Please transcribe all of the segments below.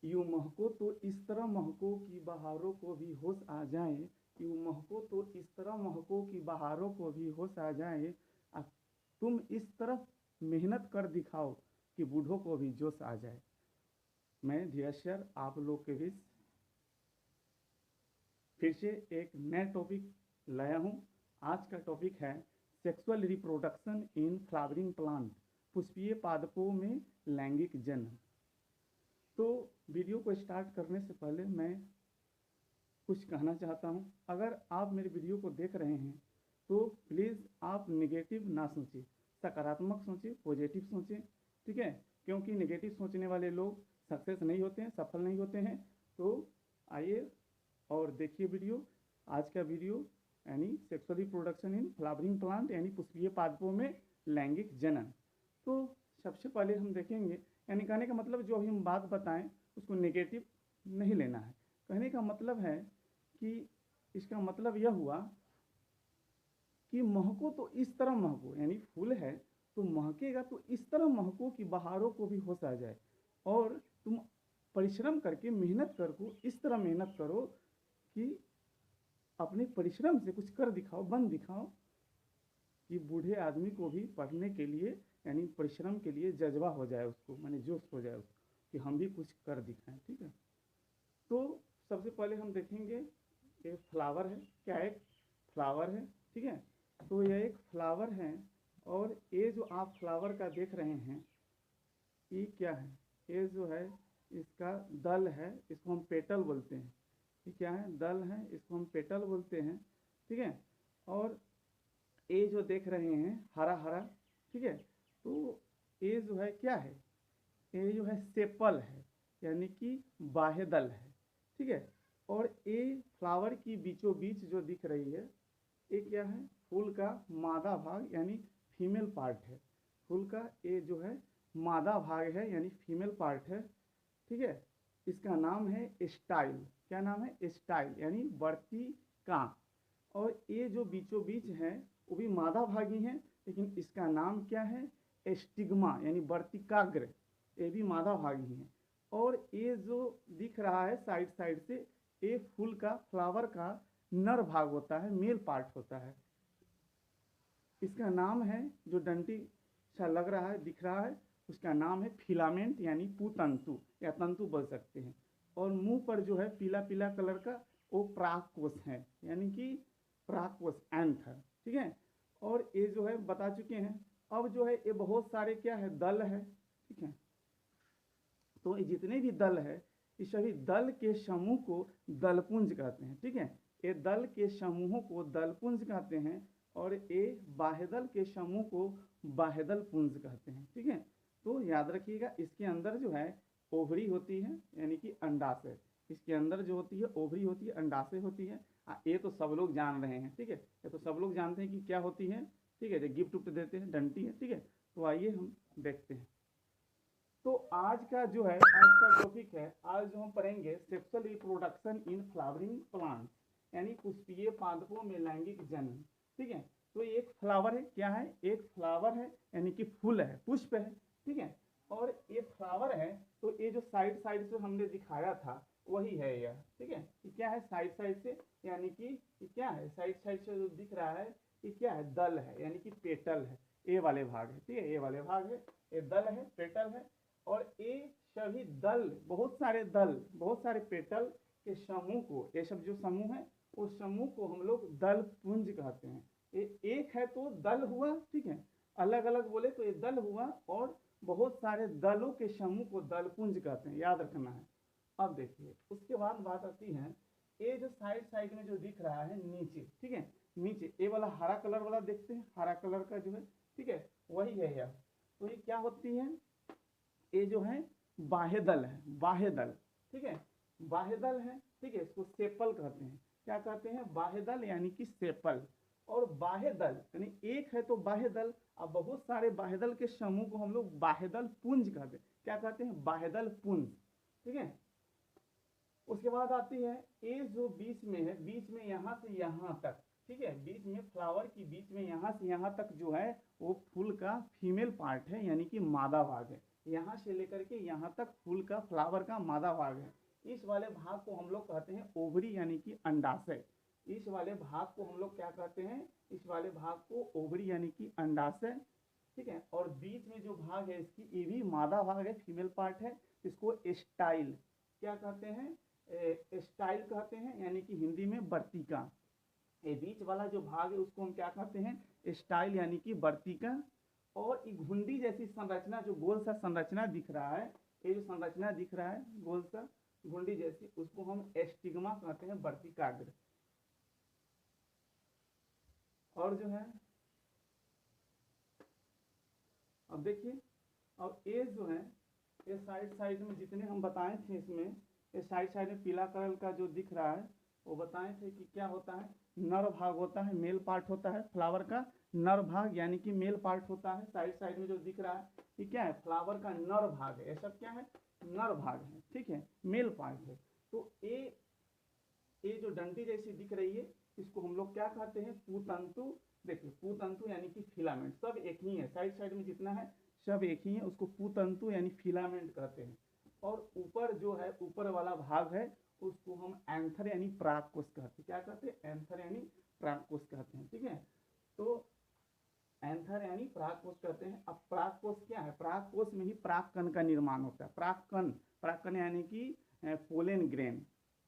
यूं महको तो इस तरह महको कि बहारों को भी होश आ जाए। यूं महको तो इस तरह महको कि बहारों को भी होश आ जाए। आ तुम इस तरफ मेहनत कर दिखाओ कि बूढ़ों को भी जोश आ जाए। मैं धीरज आप लोग के बीच फिर से एक नया टॉपिक लाया हूँ। आज का टॉपिक है sexual reproduction in flowering plant, पुष्पीय पादपों में लैंगिक जन्म। तो वीडियो को स्टार्ट करने से पहले मैं कुछ कहना चाहता हूँ। अगर आप मेरे वीडियो को देख रहे हैं तो प्लीज़ आप नेगेटिव ना सोचें, सकारात्मक सोचें, पॉजिटिव सोचें, ठीक है। क्योंकि नेगेटिव सोचने वाले लोग सक्सेस नहीं होते हैं, सफल नहीं होते हैं। तो आइए और देखिए वीडियो। आज का वीडियो यानी sexual reproduction in flowering plant यानी पुष्पीय पादपों में लैंगिक जनन। तो सबसे पहले हम देखेंगे, यानी कहने का मतलब जो अभी हम बात बताएं उसको नेगेटिव नहीं लेना है। कहने का मतलब है कि इसका मतलब यह हुआ कि महको तो इस तरह महको, यानी फूल है तो महकेगा तो इस तरह महको कि बहारों को भी होश आ जाए। और तुम परिश्रम करके मेहनत करो, इस तरह मेहनत करो कि अपने परिश्रम से कुछ कर दिखाओ, बन दिखाओ कि बूढ़े आदमी को भी पढ़ने के लिए यानी परिश्रम के लिए जज्बा हो जाए, उसको माने जोश हो जाए उसको कि हम भी कुछ कर दिखाएं, ठीक है। तो सबसे पहले हम देखेंगे एक फ्लावर है, क्या एक फ्लावर है, ठीक है। तो यह एक फ्लावर है और ये जो आप फ्लावर का देख रहे हैं ये क्या है, ये जो है इसका दल है, इसको हम पेटल बोलते हैं। ये क्या है, दल है, इसको हम पेटल बोलते हैं, ठीक है। और ये जो देख रहे हैं हरा हरा, ठीक है, तो ये जो है क्या है, ये जो है सेपल है यानी कि बाह्यदल है, ठीक है। और ये फ्लावर की बीचों बीच जो दिख रही है ये क्या है, फूल का मादा भाग यानी फीमेल पार्ट है। फूल का ये जो है मादा भाग है यानी फीमेल पार्ट है, ठीक है। इसका नाम है स्टाइल। क्या नाम है, स्टाइल यानी बढ़ती कांक। और ये जो बीचों बीच है वो भी मादा भागी है, लेकिन इसका नाम क्या है, स्टिग्मा यानी वर्तिकाग्र, ये भी मादा भागी है। और ये जो दिख रहा है साइड साइड से, ये फूल का फ्लावर का नर भाग होता है, मेल पार्ट होता है। इसका नाम है, जो डंटी सा लग रहा है, दिख रहा है, उसका नाम है फिलामेंट यानी पुतंतु या तंतु बोल सकते हैं। और मुंह पर जो है पीला पीला कलर का वो परागकोश है यानी कि परागकोश एंथर, ठीक है। और ये जो है बता चुके हैं। अब जो है ये बहुत सारे क्या है, दल है, ठीक है। तो ये जितने भी दल है इस सभी दल के समूह को दलपुंज कहते हैं, ठीक है। ये दल के समूहों को दलपुंज कहते हैं और ये बाह्यदल के समूह को बाह्यदल पुंज कहते हैं, ठीक है। तो याद रखिएगा इसके अंदर जो है ओवरी होती है यानी कि अंडाशय, इसके अंदर जो होती है ओवरी होती है, अंडाशय होती है। ये तो सब लोग जान रहे हैं, ठीक है, ये तो सब लोग जानते हैं कि क्या होती है, ठीक है। जो गिफ्ट उफ्ट देते हैं डंटी है, ठीक है। तो आइए हम देखते हैं। तो आज का जो है आज का टॉपिक है, आज जो हम पढ़ेंगे sexual reproduction in flowering plant यानी पुष्पीय पादपों में लैंगिक जन्म, ठीक है। तो एक फ्लावर है, क्या है, एक फ्लावर है यानी कि फूल है, पुष्प है, ठीक है। और ये फ्लावर है तो ये जो साइड साइड से हमने दिखाया था वही है यह, ठीक है। ये क्या है, साइड साइड से यानी कि ये क्या है, साइड साइड से जो दिख रहा है ये क्या है, दल है यानी कि पेटल है, ए वाले भाग है, ठीक है, ए वाले भाग है, ये दल है, पेटल है। और ये सभी दल, बहुत सारे दल, बहुत सारे पेटल के समूह को, ये सब जो समूह है उस समूह को हम लोग दल पुंज कहते हैं। ये एक है तो दल हुआ, ठीक है, अलग अलग बोले तो ये दल हुआ, और बहुत सारे दलों के समूह को दलपुंज कहते हैं, याद रखना है। अब देखिए उसके बाद बात आती है, ये जो साइड साइड में जो दिख रहा है नीचे, ठीक है, नीचे ये वाला हरा कलर वाला देखते हैं, हरा कलर का जो है, ठीक है, वही है यह। तो ये क्या होती है, ये जो है बाह्यदल है, बाह्यदल, ठीक है, बाह्यदल है, ठीक है। इसको सेपल कहते हैं, क्या कहते हैं, बाह्यदल यानी कि सेपल। और बाह्यदल यानी एक है तो बाह्यदल, अब बहुत सारे बाह्यदल के समूह को हम लोग बाह्यदल पुंज कहते हैं, क्या कहते हैं, बाह्यदल पुंज, ठीक है। उसके बाद आती है ये जो बीच में है, बीच में यहाँ से यहाँ तक, ठीक है, बीच में फ्लावर की बीच में यहाँ से यहाँ तक जो है वो फूल का फीमेल पार्ट है यानी कि मादा भाग है, यहाँ से लेकर के यहाँ तक फूल का फ्लावर का मादा भाग है। इस वाले भाग को हम लोग कहते हैं ओवरी यानी कि अंडाशय। इस वाले भाग को हम लोग क्या कहते हैं, इस वाले भाग को ओवरी यानी कि अंडाशय, ठीक है। और बीच में जो भाग है इसकी, ये भी मादा भाग है, फीमेल पार्ट है, इसको स्टाइल क्या कहते हैं, स्टाइल कहते हैं, यानी कि हिंदी में वर्तिका। ये बीच वाला जो भाग है उसको हम क्या कहते हैं, स्टाइल यानी कि वर्तिका। और ये घुंडी जैसी संरचना, जो गोल सा संरचना दिख रहा है, ये जो संरचना दिख रहा है गोल सा घुंडी जैसी, उसको हम एस्टिग्मा कहते हैं, वर्तिकाग्र। और जो है अब देखिए, अब ये जो है, ये साइड साइड में जितने हम बताए थे इसमें, ये साइड साइड में पीला कलर का जो दिख रहा है वो बताए थे कि क्या होता है, नर भाग होता है, मेल पार्ट होता है फ्लावर का, नर भाग यानी कि मेल पार्ट होता है। साइड साइड में जो दिख रहा है ये क्या है, फ्लावर का नर भाग है, ये सब क्या है, नर भाग है, ठीक है, मेल पार्ट है। तो ये जो डंडी जैसी दिख रही है इसको हम लोग क्या कहते हैं, पूतंतु। देखिए पूतंतु यानी कि फिलामेंट, सब एक ही है, साइड साइड में जितना है सब एक ही है, उसको पूतंतु यानी फिलामेंट कहते हैं। और ऊपर जो है, ऊपर वाला भाग है उसको हम एंथर यानी परागकोश कहते हैं। क्या कहते हैं, एंथर यानी परागकोश कहते हैं, ठीक है। तो एंथर यानी परागकोश कहते हैं। अब परागकोश क्या है, परागकोश में ही परागकण का निर्माण होता है। परागकण, परागकण यानी कि पोलन ग्रेन,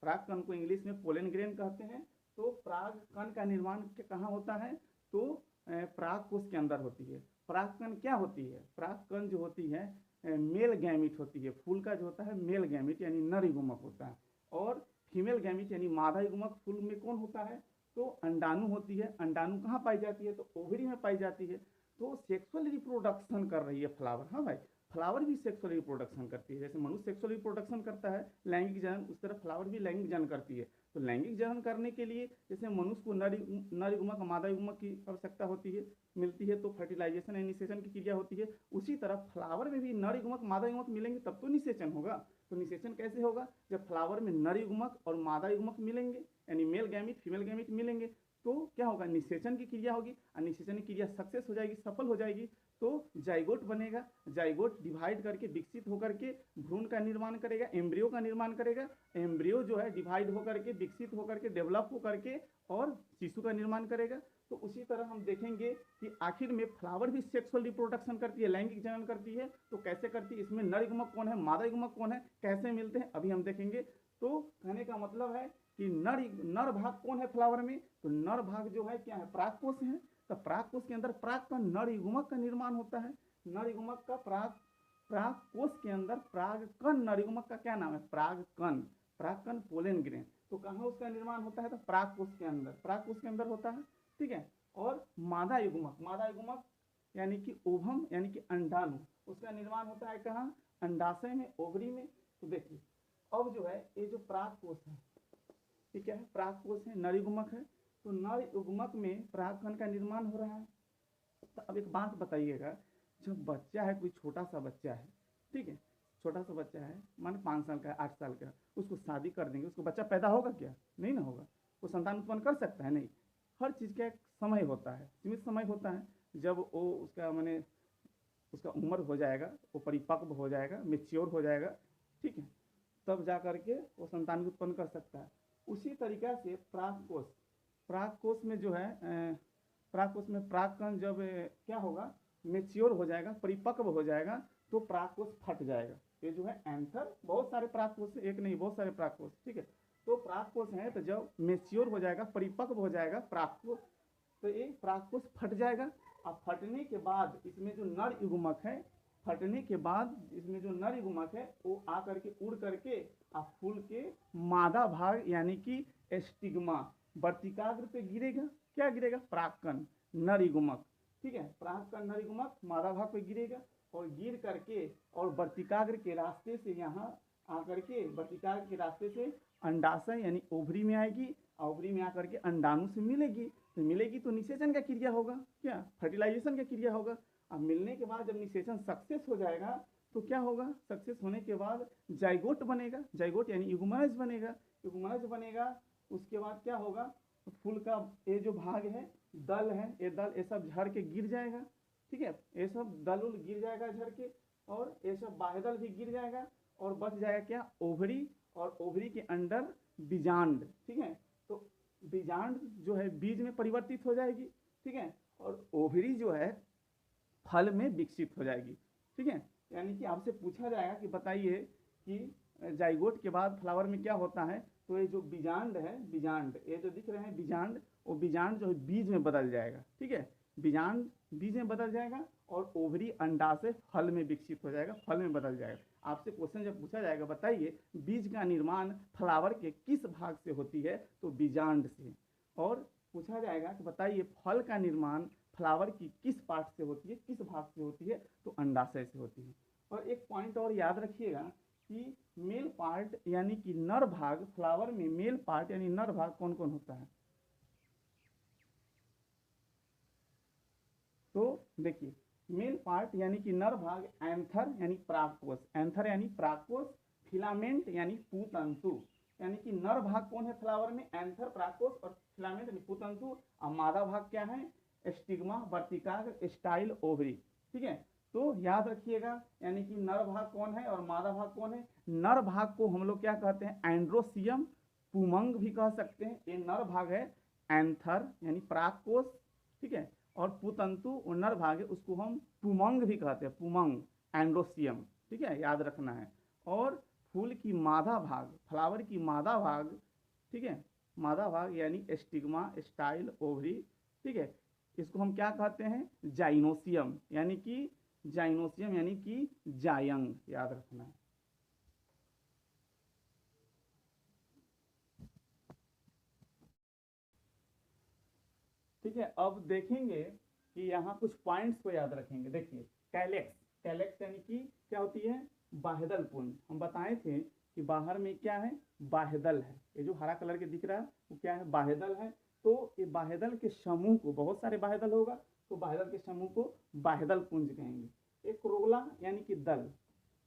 परागकण को इंग्लिश में पोलन ग्रेन कहते हैं। तो परागकण का निर्माण कहाँ होता है, तो परागकोश के अंदर होती है। परागकण क्या होती है, परागकण जो होती है मेल गैमिट होती है। फूल का जो होता है मेल गैमिट यानी नर युग्मक होता है, और फीमेल गैमिट यानी मादा युग्मक फूल में कौन होता है, तो अंडाणु होती है। अंडाणु कहाँ पाई जाती है, तो ओवरी में पाई जाती है। तो सेक्सुअल रिप्रोडक्शन कर रही है फ्लावर। हाँ भाई, फ्लावर भी सेक्सुअल रिप्रोडक्शन करती है। जैसे मनुष्य सेक्सुअल रिप्रोडक्शन करता है, लैंगिक जनन, उस तरह फ्लावर भी लैंगिक जनन करती है। तो लैंगिक जनन करने के लिए जैसे मनुष्य को नर युग्मक मादा युग्मक की आवश्यकता होती है, मिलती है, तो फर्टिलाइजेशन यानी निषेचन की क्रिया होती है। उसी तरह फ्लावर में भी नर युग्मक मादा युग्मक मिलेंगे तब तो निषेचन होगा। तो निषेचन कैसे होगा, जब फ्लावर में नर युग्मक और मादा युग्मक मिलेंगे, यानी मेल गैमिट फीमेल गैमिट मिलेंगे, तो क्या होगा, निषेचन की क्रिया होगी। और निषेचन की क्रिया सक्सेस हो जाएगी, सफल हो जाएगी, तो जाइगोट बनेगा। जाइगोट डिवाइड करके, विकसित होकर के भ्रूण का निर्माण करेगा, एम्ब्रियो का निर्माण करेगा। एम्ब्रियो जो है डिवाइड होकर के, विकसित होकर के, डेवलप होकर के और शिशु का निर्माण करेगा। तो उसी तरह हम देखेंगे कि आखिर में फ्लावर भी सेक्सुअल रिप्रोडक्शन करती है, लैंगिक जनन करती है। तो कैसे करती है, इसमें नर युग्मक कौन है, मादा युग्मक कौन है, कैसे मिलते हैं, अभी हम देखेंगे। तो कहने का मतलब है कि नर भाग कौन है फ्लावर में, तो नर भाग जो है क्या है, परागकोश है। तो परागकोश के अंदर परागकण नर युग्मक का निर्माण होता है। नर युग्मक का परागकोश के अंदर परागकण नर युग्मक का क्या नाम है, परागकण, परागकण पोलन ग्रेन। तो कहाँ उसका निर्माण होता है, तो परागकोश के अंदर, परागकोश के अंदर होता है, ठीक है। और मादा युग्मक, मादा युग्मक यानी कि ओभम यानी कि अंडाणु, उसका निर्माण होता है कहाँ, अंडाशय में, ओवरी में। तो देखिए अब जो है ये जो परागकोश है, ठीक है, परागकोश है, नर युग्मक है। तो नर युग्मक में परागकण का निर्माण हो रहा है। तो अब एक बात बताइएगा, जब बच्चा है, कोई छोटा सा बच्चा है, ठीक है, छोटा सा बच्चा है, माने 5 साल का है, 8 साल का, उसको शादी कर देंगे, उसको बच्चा पैदा होगा क्या, नहीं ना होगा। वो संतान उत्पन्न कर सकता है, नहीं। हर चीज़ का एक समय होता है, सीमित समय होता है। जब वो उसका माने उसका उम्र हो जाएगा, वो परिपक्व हो जाएगा, मेच्योर हो जाएगा, ठीक है, तब जा करके वो संतान उत्पन्न कर सकता है। उसी तरीका से परागकोश, परागकोश में जो है परागकोश में परागकण जब क्या होगा, मेच्योर हो जाएगा, परिपक्व हो जाएगा, तो परागकोश फट जाएगा। ये जो है एंथर, बहुत सारे परागकोश, एक नहीं बहुत सारे परागकोश, ठीक है। तो परागकोश है, तो जब मेच्योर हो जाएगा, परिपक्व हो जाएगा परागकोश, तो ये परागकोश फट जाएगा। अब फटने के बाद इसमें जो नर युग्मक है, फटने के बाद इसमें जो नर युग्मक है वो आकर के उड़ करके फूल के मादा भाग यानी कि एस्टिग्मा, वर्तिकाग्र पे गिरेगा। क्या गिरेगा, परागकण नर युग्मक, ठीक है, परागकण नर युग्मक मादा भाग पे गिरेगा, और गिर करके और वर्तिकाग्र के रास्ते से यहाँ आकर के, वर्तिकाग्र के रास्ते से अंडाशय यानी ओवरी में आएगी, ओवरी में आकर के अंडाणु से मिलेगी। तो मिलेगी तो निषेचन का क्रिया होगा, क्या, फर्टिलाइजेशन का क्रिया होगा। अब मिलने के बाद जब निषेचन सक्सेस हो जाएगा तो क्या होगा, सक्सेस होने के बाद जाइगोट बनेगा, जाइगोट यानी युग्मनज बनेगा, युग्मनज बनेगा। उसके बाद क्या होगा, फूल का ये जो भाग है, दल है, ये दल, ये सब झड़ के गिर जाएगा, ठीक है, ये सब दल उल गिर जाएगा झड़ के। और ये सब बाह्यदल भी गिर जाएगा और बच जाएगा क्या, ओवरी, और ओवरी के अंडर बीजांड, ठीक है। तो बीजांड जो है बीज में परिवर्तित हो जाएगी, ठीक है, और ओवरी जो है फल में विकसित हो जाएगी, ठीक है। यानी कि आपसे पूछा जाएगा कि बताइए कि जाइगोट के बाद फ्लावर में क्या होता है, तो ये जो बीजांड है, बीजांड ये जो दिख रहे हैं बीजांड, वो बीजांड जो है बीज में बदल जाएगा, ठीक है, बीजांड बीज में बदल जाएगा और ओवरी अंडा से फल में विकसित हो जाएगा, फल में बदल जाएगा। आपसे क्वेश्चन जब पूछा जाएगा बताइए बीज का निर्माण फ्लावर के किस भाग से होती है, तो बीजांड से। और पूछा जाएगा कि बताइए फल का निर्माण फ्लावर की किस पार्ट से होती है, किस भाग से होती है, तो अंडाशय से होती है। और एक पॉइंट और याद रखिएगा कि मेल पार्ट यानी कि नर भाग, फ्लावर में मेल पार्ट यानी नर भाग कौन कौन होता है, तो देखिए मेल पार्ट यानी कि नर भाग एंथर यानी परागकोश, एंथर यानी परागकोश, फिलामेंट यानी पूतंतु, यानी कि नर भाग कौन है फ्लावर में, एंथर परागकोश, और फिलामेंट यानी पूतंतु, और मादा भाग क्या है, स्टिग्मा, वर्तिकाग्र, स्टाइल, ओवरी, ठीक है। तो याद रखिएगा यानी कि नर भाग कौन है और मादा भाग कौन है। नर भाग को हम लोग क्या कहते हैं, एंड्रोसियम, पुमंग भी कह सकते हैं, ये नर भाग है, एंथर यानी परागकोश, ठीक है, और पुतंतु नर भाग है उसको हम पुमंग भी कहते हैं, पुमंग, एंड्रोसियम, ठीक है, याद रखना है। और फूल की मादा भाग, फ्लावर की मादा भाग, ठीक है, मादा भाग यानी स्टिग्मा, स्टाइल, ओवरी, ठीक है, इसको हम क्या कहते हैं, जाइनोसियम, यानी कि जाइनोसियम यानी कि जायंग, याद रखना है। ठीक है, अब देखेंगे कि यहाँ कुछ पॉइंट्स को याद रखेंगे। देखिए कैलेक्स, कैलेक्स यानी कि क्या होती है, बाह्यदल पुंज। हम बताए थे कि बाहर में क्या है, बाह्यदल है, ये जो हरा कलर के दिख रहा है वो क्या है, बाह्यदल है। तो ये बाह्यदल के समूह को, बहुत सारे बाह्यदल होगा तो बाह्यदल के समूह को बाह्यदल पुंज कहेंगे। एक रोगला यानी कि दल,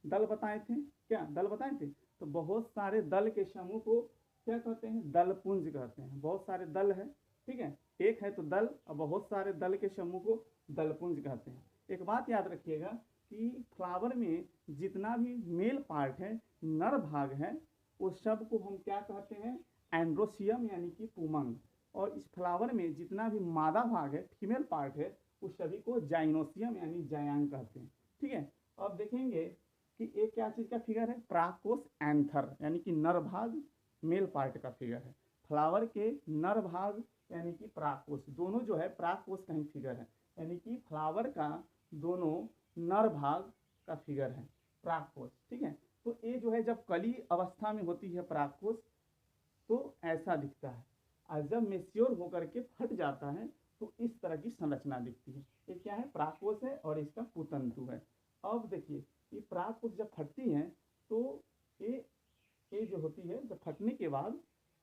दल बताए थे, क्या दल बताए थे, तो बहुत सारे दल के समूह को क्या कहते हैं, दल पुंज कहते हैं। बहुत सारे दल है, ठीक है, एक है तो दल, और बहुत सारे दल के समूह को दलपुंज कहते हैं। एक बात याद रखिएगा कि फ्लावर में जितना भी मेल पार्ट है, नर भाग है, उस सब को हम क्या कहते हैं, एंड्रोसियम यानी कि पुमंग। और इस फ्लावर में जितना भी मादा भाग है, फीमेल पार्ट है, उस सभी को जाइनोसियम यानी जायांग कहते हैं, ठीक है। अब देखेंगे कि एक क्या चीज का फिगर है, प्राकोस एंथर यानी कि नर भाग, मेल पार्ट का फिगर है। फ्लावर के नर भाग यानी कि परागकोश, दोनों जो है परागकोश का ही फिगर है, यानी कि फ्लावर का दोनों नर भाग का फिगर है परागकोश, ठीक है। तो ये जो है जब कली अवस्था में होती है परागकोश तो ऐसा दिखता है, और जब मेच्योर होकर के फट जाता है तो इस तरह की संरचना दिखती है। ये क्या है, परागकोश है और इसका पुतंतु है। अब देखिए ये परागकोश जब फटती है तो ये जो होती है जब फटने के बाद,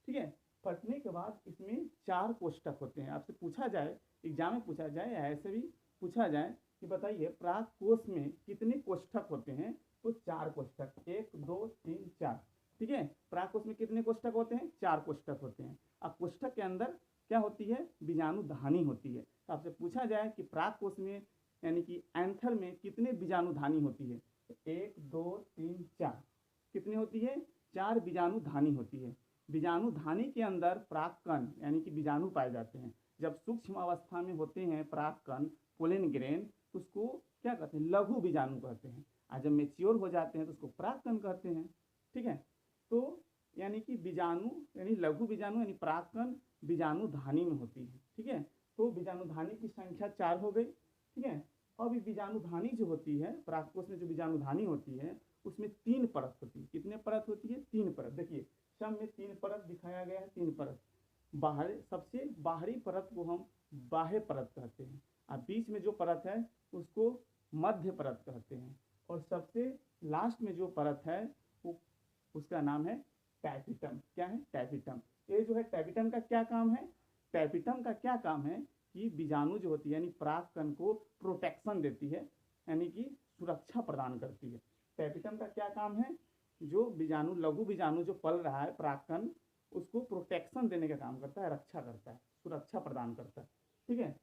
ठीक है, फटने के बाद इसमें 4 कोष्ठक होते हैं। आपसे पूछा जाए, एग्जाम में पूछा जाए या ऐसे भी पूछा जाए कि बताइए परागकोश में कितने कोष्ठक होते हैं, तो 4 कोष्ठक, 1 2 3 4, ठीक है। परागकोश में कितने कोष्ठक होते हैं, 4 कोष्ठक होते हैं। अब कोष्ठक के अंदर क्या होती है, बीजाणुधानी होती है। तो आपसे पूछा जाए कि परागकोश में यानी कि एंथर में कितने बीजाणुधानी होती है, 1 2 3 4, कितनी होती है, 4 बीजाणुधानी होती है। बीजाणुधानी के अंदर परागकण यानी कि बीजाणु पाए जाते हैं। जब सूक्ष्म अवस्था में होते हैं परागकण, पोलन ग्रेन, उसको क्या कहते हैं, लघु बीजाणु कहते हैं, और जब मेच्योर हो जाते हैं तो उसको परागकण कहते हैं, ठीक है। तो यानी कि बीजाणु यानी लघु बीजाणु यानी परागकण बीजाणुधानी में होती है, ठीक है। तो बीजाणुधानी की संख्या 4 हो गई, ठीक है। अब ये बीजाणुधानी जो होती है, परागकोश में जो बीजाणुधानी होती है उसमें 3 परत होती है। कितने परत होती है, 3 परत। देखिए सब में 3 परत दिखाया गया है, 3 परत। बाहर सबसे बाहरी परत को हम बाह्य परत कहते हैं, और बीच में जो परत है उसको मध्य परत कहते हैं, और सबसे लास्ट में जो परत है वो उसका नाम है टैपिटम। क्या है, टैपिटम। ये जो है टैपिटम का क्या काम है, टैपिटम का क्या काम है कि बीजाणु जो होती है यानी परागकण को प्रोटेक्शन देती है, यानी कि सुरक्षा प्रदान करती है। टैपिटम का क्या काम है, जो बीजाणु लघु बीजाणु जो पल रहा है परागकण, उसको प्रोटेक्शन देने का काम करता है, रक्षा करता है, सुरक्षा प्रदान करता है, ठीक है।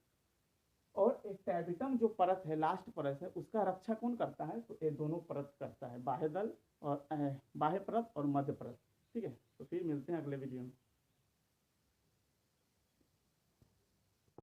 और एक टैबिटम जो परत है, लास्ट परत है, उसका रक्षा कौन करता है? तो ये दोनों परत करता है, बाह्य दल और बाह्य परत और मध्य परत। ठीक है, तो फिर मिलते हैं अगले वीडियो में।